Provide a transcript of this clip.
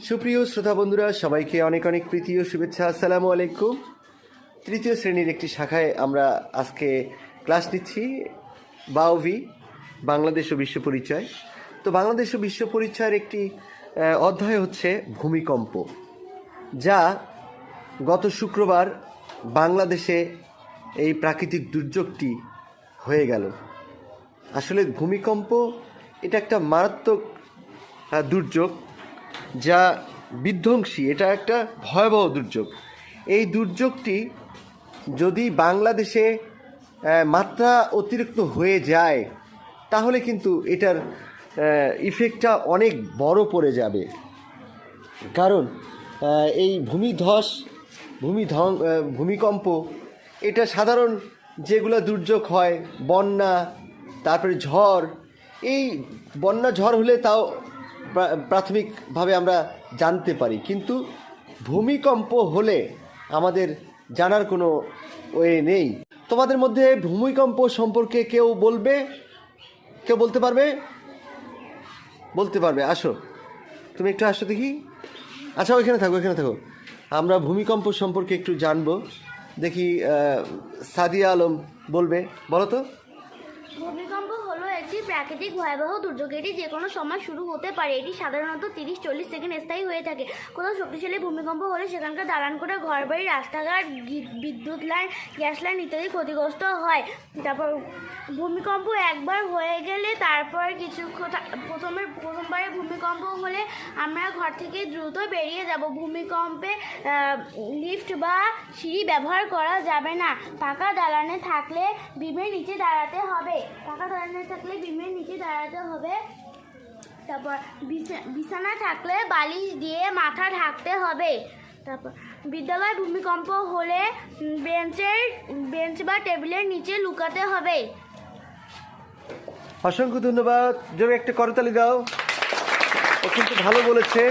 সুপ্রিয় শ্রোতা বন্ধুরা, সবাইকে অনেক অনেক প্রীতি ও শুভেচ্ছা। আসসালামু আলাইকুম। তৃতীয় শ্রেণীর একটি শাখায় আমরা আজকে ক্লাস নিচ্ছি, বাওভি, বাংলাদেশ ও বিশ্ব পরিচয়। তো বাংলাদেশ ও বিশ্ব পরিচয়ের একটি অধ্যায় হচ্ছে ভূমিকম্প, যা গত শুক্রবার বাংলাদেশে এই প্রাকৃতিক দুর্যোগটি হয়ে গেল। আসলে ভূমিকম্প এটা একটা মারাত্মক দুর্যোগ, যা বিধ্বংসী। এটা একটা ভয়াবহ দুর্যোগ। এই দুর্যোগটি যদি বাংলাদেশে মাত্রা অতিরিক্ত হয়ে যায়, তাহলে কিন্তু এটার ইফেক্টটা অনেক বড় পড়ে যাবে। কারণ এই ভূমিকম্প এটা সাধারণ যেগুলো দুর্যোগ হয়, বন্যা, তারপরে ঝড়। এই বন্যা ঝড় হলে তাও প্রাথমিকভাবে আমরা জানতে পারি, কিন্তু ভূমিকম্প হলে আমাদের জানার কোনো ওয়ে নেই। তোমাদের মধ্যে ভূমিকম্প সম্পর্কে কেউ বলতে পারবে? আসো, তুমি একটু আসো দেখি। আচ্ছা, ওইখানে থাকো। আমরা ভূমিকম্প সম্পর্কে একটু জানবো। দেখি সাদিয়া আলম বলো তো। ভূমিকম্প হলো একটি প্রাকৃতিক ভয়াবহ দুর্যোগ। এটি যে কোনো সময় শুরু হতে পারে। এটি সাধারণত 30-40 সেকেন্ড স্থায়ী হয়ে থাকে। কোনো শক্তিশালী ভূমিকম্প হলে সেখানকার দালান করে ঘরবাড়ি, রাস্তাঘাট, বিদ্যুৎ লাইন, গ্যাস লাইন ইত্যাদি ক্ষতিগ্রস্ত হয়। তারপর ভূমিকম্প একবার হয়ে গেলে তারপর প্রথমবারে ভূমিকম্প হলে আমরা ঘর থেকে দ্রুত বেরিয়ে যাব। ভূমিকম্পে লিফট বা সিঁড়ি ব্যবহার করা যাবে না। পাকা দালানে থাকলে বিমের নিচে দাঁড়াতে হবে। তারপর বিছানা থাকলে বালিশ দিয়ে মাথা ঢাকতে হবে। তারপর বিদ্যালয়ে ভূমিকম্প হলে বেঞ্চ বা টেবিলের নিচে লুকাতে হবে। অসংখ্য ধন্যবাদ। জোরে একটা করতালি দাও। ও কিন্তু ভালো বলেছে।